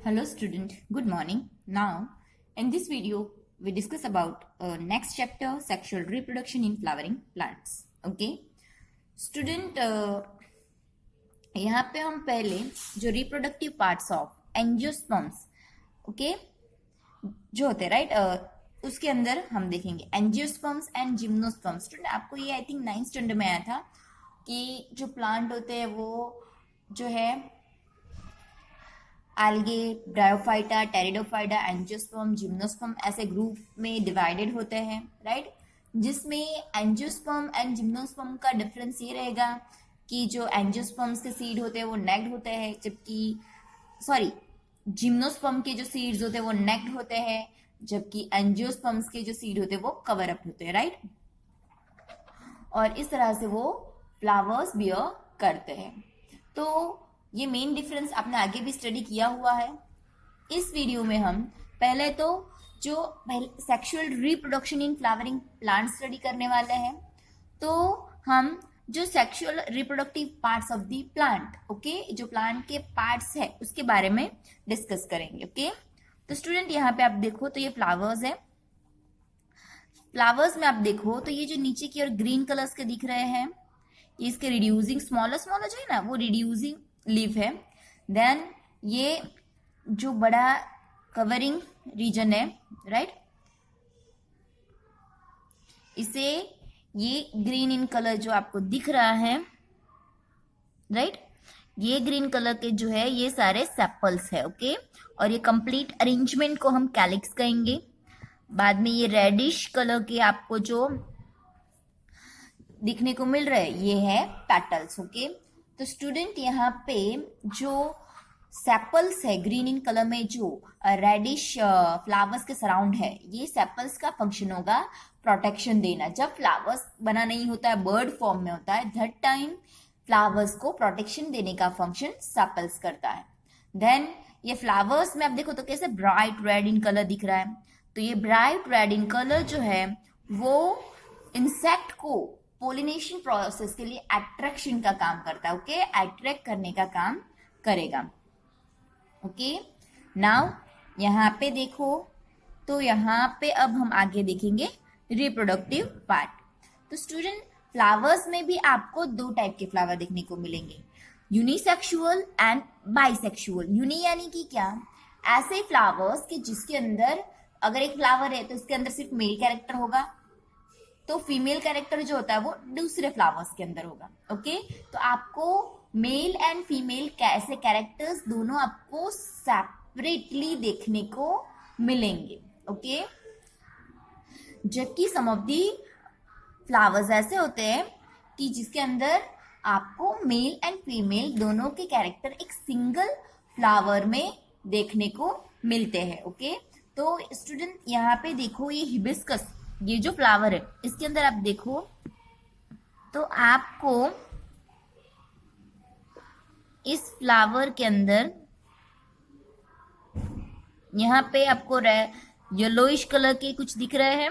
Hello student, good morning. Now in this video we discuss about next chapter sexual reproduction in flowering plants. Okay student, यहाँ पे हम पहले जो reproductive parts of angiosperms okay जो होते हैं right उसके अंदर हम देखेंगे एंजियोस्पर्म्स एंड जिम्नोस्पर्म्स. स्टूडेंट आपको ये आई थिंक 9th स्टैंडर्ड में आया था कि जो प्लांट होते हैं वो जो है algae, bryophyta, pteridophyta, angiosperm, gymnosperm ऐसे ग्रुप में डिवाइडेड होते हैं राइट. जिसमें एंजियोस्पर्म एंड जिम्नोस्पर्म का डिफरेंस ये रहेगा कि जो एंजियोस्पर्म्स के सीड होते हैं वो नेक्ड होते हैं, जबकि जिम्नोस्पर्म के जो सीड्स होते हैं वो नेक्ड होते हैं, जबकि एंजियोस्पर्म्स के जो सीड होते हैं वो कवर अप होते हैं राइट. और इस तरह से वो फ्लावर्स बियर करते हैं. तो ये मेन डिफरेंस आपने आगे भी स्टडी किया हुआ है. इस वीडियो में हम पहले तो जो sexual reproduction in flowering plant study करने वाले हैं. तो हम जो sexual reproductive parts of the plant जो प्लांट के पार्ट्स है उसके बारे में डिस्कस करेंगे. तो स्टूडेंट यहाँ पे आप देखो तो ये फ्लावर्स है. फ्लावर्स में आप देखो तो ये जो नीचे की ओर ग्रीन कलर्स के दिख रहे हैं ये इसके रिड्यूसिंग स्मॉलर जो है ना वो रिड्यूसिंग लीफ है. देन ये जो बड़ा कवरिंग रीजन है राइट, इसे ये ग्रीन इन कलर जो आपको दिख रहा है राइट, ये ग्रीन कलर के जो है ये सारे सेपल्स है ओके. और ये कंप्लीट अरेंजमेंट को हम कैलिक्स कहेंगे. बाद में ये रेडिश कलर के आपको जो दिखने को मिल रहा है ये है पेटल्स ओके. तो स्टूडेंट यहाँ पे जो सेपल्स है ग्रीन इन कलर में जो रेडिश फ्लावर्स के सराउंड है, ये सेपल्स का फंक्शन होगा प्रोटेक्शन देना. जब फ्लावर्स बना नहीं होता है, बर्ड फॉर्म में होता है, दैट टाइम फ्लावर्स को प्रोटेक्शन देने का फंक्शन सेपल्स करता है. देन ये फ्लावर्स में आप देखो तो कैसे ब्राइट रेड इन कलर दिख रहा है. तो ये ब्राइट रेड इन कलर जो है वो इंसेक्ट को पोलिनेशन प्रोसेस के लिए अट्रैक्शन का काम करता है ओके. अट्रैक्ट करने का काम करेगा ओके. नाउ यहाँ पे देखो तो यहाँ पे अब हम आगे देखेंगे रिप्रोडक्टिव पार्ट. तो स्टूडेंट फ्लावर्स में भी आपको दो टाइप के फ्लावर देखने को मिलेंगे, यूनिसेक्सुअल एंड बाइसेक्सुअल. यूनि यानी कि क्या, ऐसे फ्लावर्स कि जिसके अंदर अगर एक फ्लावर है तो इसके अंदर सिर्फ मेल कैरेक्टर होगा, तो फीमेल कैरेक्टर जो होता है वो दूसरे फ्लावर्स के अंदर होगा ओके. तो आपको मेल एंड फीमेल ऐसे कैरेक्टर्स दोनों आपको सेपरेटली देखने को मिलेंगे ओके. जबकि सम ऑफ दी फ्लावर्स ऐसे होते हैं कि जिसके अंदर आपको मेल एंड फीमेल दोनों के कैरेक्टर एक सिंगल फ्लावर में देखने को मिलते हैं ओके. तो स्टूडेंट यहाँ पे देखो ये हिबिस्कस, ये जो फ्लावर है इसके अंदर आप देखो तो आपको इस फ्लावर के अंदर यहाँ पे आपको येलोइश कलर के कुछ दिख रहे हैं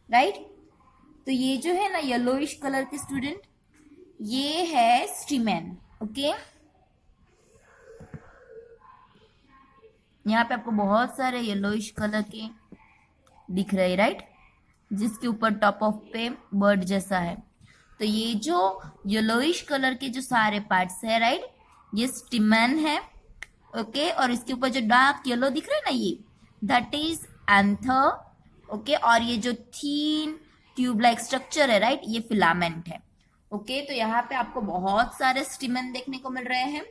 राइट. तो ये जो है ना येलोइश कलर के स्टूडेंट ये है स्टिमेन ओके. यहाँ पे आपको बहुत सारे येलोइश कलर के दिख रहे हैं राइट, जिसके ऊपर टॉप ऑफ पे बर्ड जैसा है. तो ये जो येलोइश कलर के जो सारे पार्ट्स है राइट, ये स्टिमन है ओके. और इसके ऊपर जो डार्क येलो दिख रहा है ना ये दैट इज एंथर ओके. और ये जो थीन ट्यूब लाइक स्ट्रक्चर है राइट, ये फिलामेंट है ओके. तो यहाँ पे आपको बहुत सारे स्टिमन देखने को मिल रहे हैं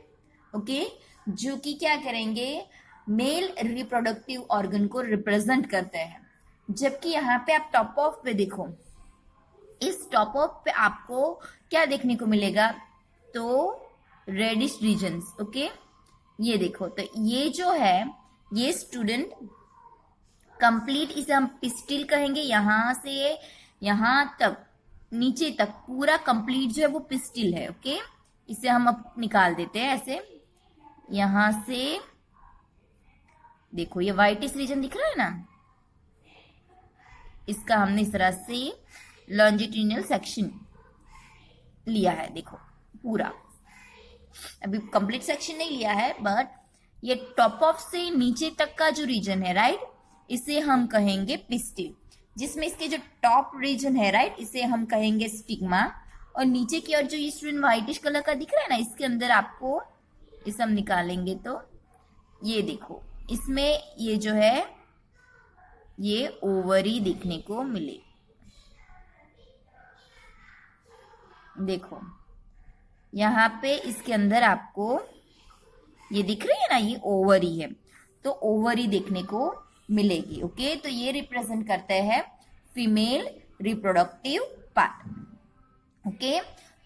ओके, जो कि क्या करेंगे मेल रिप्रोडक्टिव ऑर्गन को रिप्रेजेंट करते हैं. जबकि यहाँ पे आप टॉप ऑफ पे देखो, इस टॉप ऑफ पे आपको क्या देखने को मिलेगा तो रेडिश रीजन्स ओके. ये देखो तो ये जो है ये स्टूडेंट कंप्लीट, इसे हम पिस्टिल कहेंगे. यहाँ से यहाँ तक नीचे तक पूरा कंप्लीट जो है वो पिस्टिल है ओके. इसे हम अब निकाल देते हैं ऐसे. यहाँ से देखो ये व्हाइटिश रीजन दिख रहा है ना, इसका हमने इस तरह से लॉन्जिट्यूडिनल सेक्शन लिया है. देखो पूरा अभी कंप्लीट सेक्शन नहीं लिया है बट ये टॉप ऑफ से नीचे तक का जो रीजन है, राइट, इसे हम कहेंगे पिस्टिल, जिसमें इसके जो टॉप रीजन है, राइट, इसे हम कहेंगे स्टिग्मा। और नीचे की ओर जो ये स्टूडेंट व्हाइटिश कलर का दिख रहा है ना, इसके अंदर आपको इसे हम निकालेंगे तो ये देखो, इसमें ये जो है ये ओवरी देखने को मिले। देखो यहाँ पे इसके अंदर आपको ये दिख रही है ना, ये ओवरी है, तो ओवरी देखने को मिलेगी। ओके, तो ये रिप्रेजेंट करते हैं फीमेल रिप्रोडक्टिव पार्ट। ओके,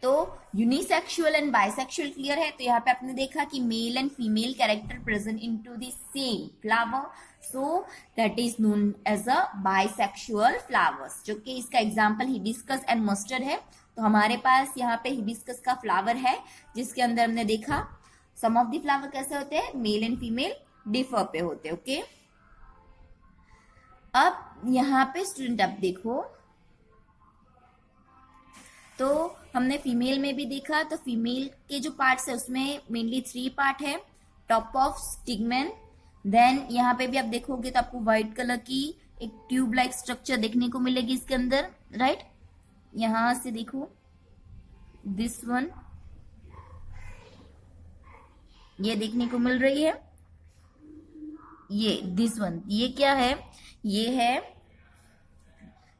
तो यूनिसेक्सुअल एंड बाइसेक्सुअल क्लियर है। तो यहाँ पे आपने देखा कि male and female character present into the same flower, so that is known as a bisexual flowers, जो कि इसका एग्जांपल हिबिस्कस एंड मस्टर्ड है। तो हमारे पास यहाँ पे हिबिस्कस का फ्लावर है, जिसके अंदर हमने देखा सम ऑफ द फ्लावर कैसे होते हैं, मेल एंड फीमेल डिफर पे होते हैं। ओके, अब यहाँ पे स्टूडेंट अब देखो, तो हमने फीमेल में भी देखा, तो फीमेल के जो पार्ट्स है उसमें मेनली 3 पार्ट है, टॉप ऑफ, स्टिग्मेन, देन यहाँ पे भी आप देखोगे तो आपको व्हाइट कलर की एक ट्यूब लाइक स्ट्रक्चर देखने को मिलेगी इसके अंदर, राइट। यहां से देखो दिस वन, ये देखने को मिल रही है, ये दिस वन, ये क्या है, ये है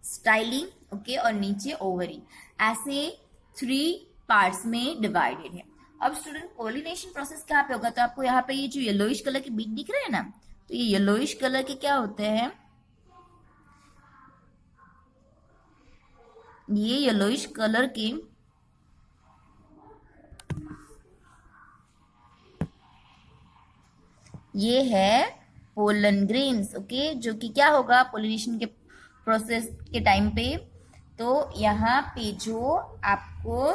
स्टाइलिंग। ओके, और नीचे ओवरी, ऐसे 3 पार्ट्स में डिवाइडेड है। अब स्टूडेंट पोलिनेशन प्रोसेस कहाँ पे होगा, तो आपको यहाँ पे ये जो येलोइश कलर के बीट दिख रहे हैं ना, तो ये येलोइश कलर के क्या होते हैं, ये येलोइश कलर के ये है पोलन ग्रेन्स। ओके, जो कि क्या होगा पोलिनेशन के प्रोसेस के टाइम पे, तो यहाँ पे जो आपको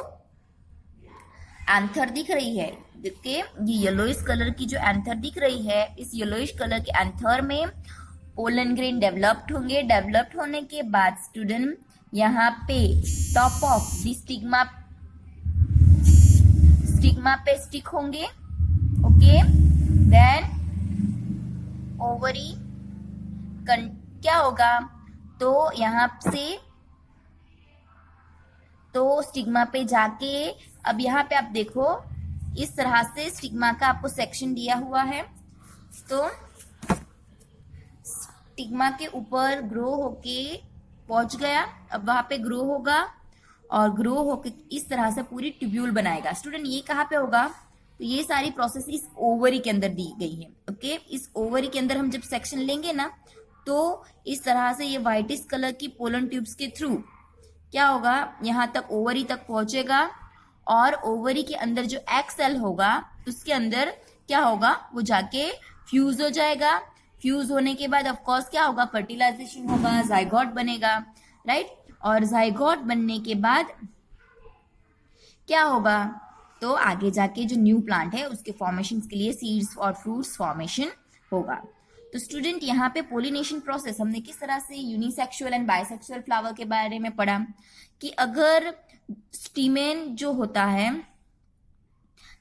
एंथर दिख रही है, देखिए ये येलोइश कलर की जो एंथर दिख रही है, इस येलोइश कलर के एंथर में पोलन ग्रेन डेवलप्ड होंगे। डेवलप्ड होने के बाद स्टूडेंट यहाँ पे टॉप ऑफ दी स्टिग्मा पे स्टिक होंगे। ओके, देन ओवरी क्या होगा, तो यहाँ से तो स्टिग्मा पे जाके, अब यहाँ पे आप देखो इस तरह से स्टिग्मा का आपको सेक्शन दिया हुआ है, तो स्टिग्मा के ऊपर ग्रो होके पहुंच गया, अब वहां पे ग्रो होगा और ग्रो होके इस तरह से पूरी ट्यूब्यूल बनाएगा। स्टूडेंट ये कहाँ पे होगा, तो ये सारी प्रोसेस इस ओवरी के अंदर दी गई है। ओके, इस ओवरी के अंदर हम जब सेक्शन लेंगे ना, तो इस तरह से ये व्हाइटिश कलर की पोलन ट्यूब्स के थ्रू क्या होगा, यहाँ तक ओवरी तक पहुंचेगा, और ओवरी के अंदर जो एग सेल होगा उसके अंदर क्या होगा, वो जाके फ्यूज हो जाएगा। फ्यूज होने के बाद ऑफ कोर्स क्या होगा, फर्टिलाइजेशन होगा, जाइगोट बनेगा, राइट। और जाइगोट बनने के बाद क्या होगा, तो आगे जाके जो न्यू प्लांट है उसके फॉर्मेशन के लिए सीड्स और फ्रूट्स फॉर्मेशन होगा। तो स्टूडेंट यहाँ पे पोलिनेशन प्रोसेस हमने किस तरह से यूनिसेक्सुअल एंड बाइसेक्सुअल फ्लावर के बारे में पढ़ा, कि अगर स्टीमेन जो होता है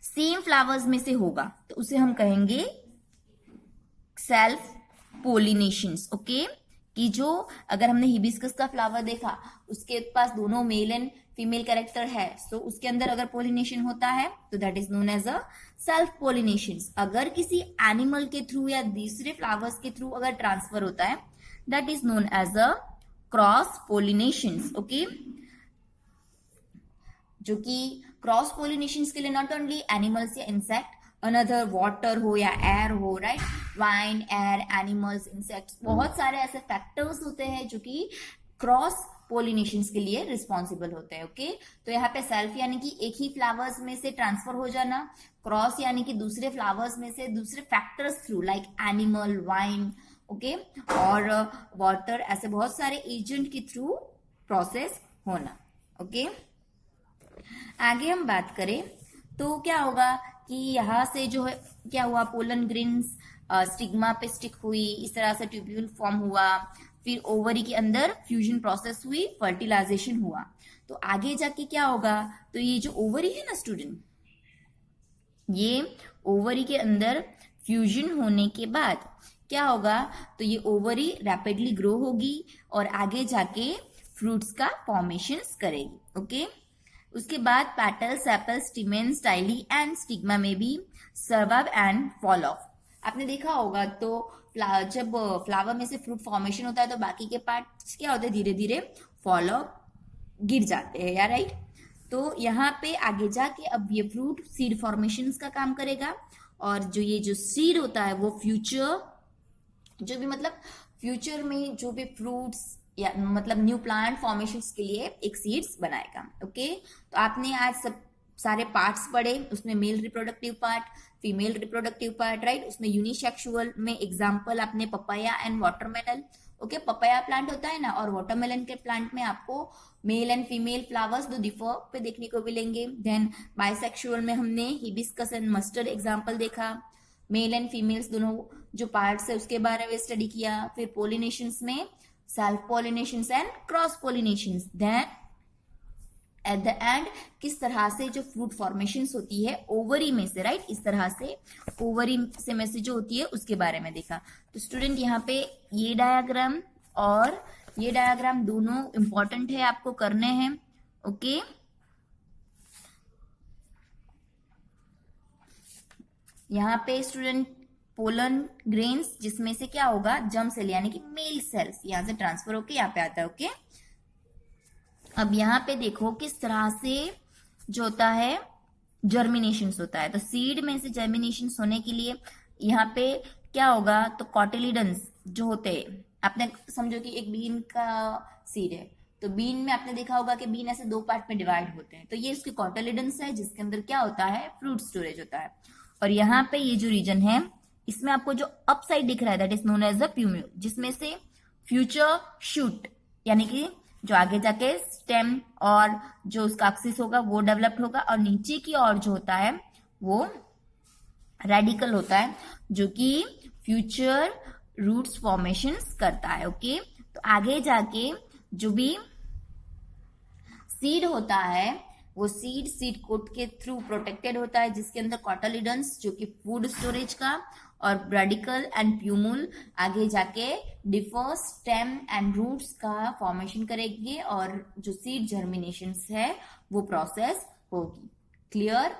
सेम फ्लावर्स में से होगा तो उसे हम कहेंगे सेल्फ पोलिनेशंस। ओके, कि जो अगर हमने हिबिस्कस का फ्लावर देखा, उसके पास दोनों मेल एंड फीमेल कैरेक्टर है, तो उसके अंदर अगर पोलिनेशन होता है तो that is known as a self pollination. अगर किसी एनिमल के थ्रू या दूसरे फ्लावर्स के थ्रू अगर ट्रांसफर होता है, that is known as a cross pollination. Okay, जो कि क्रॉस पोलिनेशन के लिए नॉट ओनली एनिमल्स या इंसेक्ट, अनदर वाटर हो या एयर हो, right, wind, air, animals, insects, बहुत सारे ऐसे फैक्टर्स होते हैं जो कि क्रॉस पोलिनेशन के लिए रिस्पॉन्सिबल होते हैं। ओके, तो यहाँ पे सेल्फ यानी कि एक ही फ्लावर्स में से ट्रांसफर हो जाना, क्रॉस यानी कि दूसरे फ्लावर्स में से दूसरे factors through like animal, wine, okay, और वाटर, ऐसे बहुत सारे एजेंट के थ्रू प्रोसेस होना। ओके, आगे हम बात करें तो क्या होगा कि यहाँ से जो है क्या हुआ, पोलन ग्रेन्स स्टिग्मा पे स्टिक हुई, इस तरह से ट्यूब्यूल फॉर्म हुआ, फिर ओवरी के अंदर फ्यूजन प्रोसेस हुई, फर्टिलाइजेशन हुआ। तो आगे जाके क्या होगा, तो ये जो ओवरी है ना स्टूडेंट, ये ओवरी के अंदर फ्यूजन होने के बाद क्या होगा, तो ये ओवरी रैपिडली ग्रो होगी और आगे जाके फ्रूट्स का फॉर्मेशन करेगी। ओके, उसके बाद petal, sepal, stamen, style and stigma में भी सर्वाइव एंड फॉल ऑफ। आपने देखा होगा तो जब फ्लावर में से फ्रूट फॉर्मेशन होता है तो बाकी के पार्ट्स क्या होते हैं, धीरे धीरे फॉल ऑफ, गिर जाते हैं, या राइट। तो यहाँ पे आगे जाके अब ये फ्रूट सीड फॉर्मेशन का काम करेगा और जो सीड होता है वो फ्यूचर, जो भी मतलब फ्यूचर में जो भी फ्रूट्स या मतलब न्यू प्लांट फॉर्मेशन के लिए एक सीड्स बनाएगा। ओके, तो आपने आज सब सारे पार्ट्स पढ़े, उसमें male reproductive part, female reproductive part, right. उसमें यूनिसेक्सुअल में एग्जांपल आपने papaya and watermelon. Okay, papaya plant होता है ना, और वाटरमेलन के प्लांट में आपको मेल एंड फीमेल फ्लावर्स दो डिफर पे देखने को मिलेंगे। देन बाइसेक्सुअल में हमने हिबिस्कस एंड मस्टर्ड एग्जाम्पल देखा, मेल एंड फीमेल्स दोनों जो पार्ट्स है उसके बारे में स्टडी किया। फिर पोलिनेशंस में self pollinations and cross pollinations. Then at the end किस तरह से जो फ्रूट फॉर्मेशंस होती है ओवरी में से, राइट, इस तरह से ओवरी से में से जो होती है उसके बारे में देखा। तो स्टूडेंट यहाँ पे ये डायग्राम और ये डायग्राम दोनों इंपॉर्टेंट है, आपको करने हैं। ओके, यहाँ पे स्टूडेंट पोलन ग्रेन्स जिसमें से क्या होगा, जर्म सेल यानी कि मेल सेल्स यहाँ से ट्रांसफर होके यहाँ पे आता है। ओके, अब यहाँ पे देखो किस तरह से जो होता है जर्मिनेशन होता है। तो सीड में से जर्मिनेशन होने के लिए यहाँ पे क्या होगा, तो कॉटिलिडन्स जो होते हैं, आपने समझो कि एक बीन का सीड है, तो बीन में आपने देखा होगा कि बीन ऐसे दो पार्ट में डिवाइड होते हैं, तो ये उसके कॉटिलिडन्स है जिसके अंदर क्या होता है, फ्रूट स्टोरेज होता है। और यहाँ पे ये जो रीजन है इसमें आपको जो अप साइड दिख रहा है that is known as a plumule, जिसमें से फ्यूचर शूट यानी कि जो आगे जाके स्टेम और जो उसका एक्सिस होगा वो डेवलप्ड होगा, और नीचे की ओर जो होता है वो रेडिकल होता है जो कि फ्यूचर रूट्स फॉर्मेशंस करता है। ओके, तो आगे जाके जो भी सीड होता है वो सीड कोट के थ्रू प्रोटेक्टेड होता है, जिसके अंदर कॉटिलिडन्स जो कि फूड स्टोरेज का, और रेडिकल एंड प्यूमुल आगे जाके डिफर स्टेम एंड रूट्स का फॉर्मेशन करेंगे और जो सीड जर्मिनेशन है वो प्रोसेस होगी। क्लियर?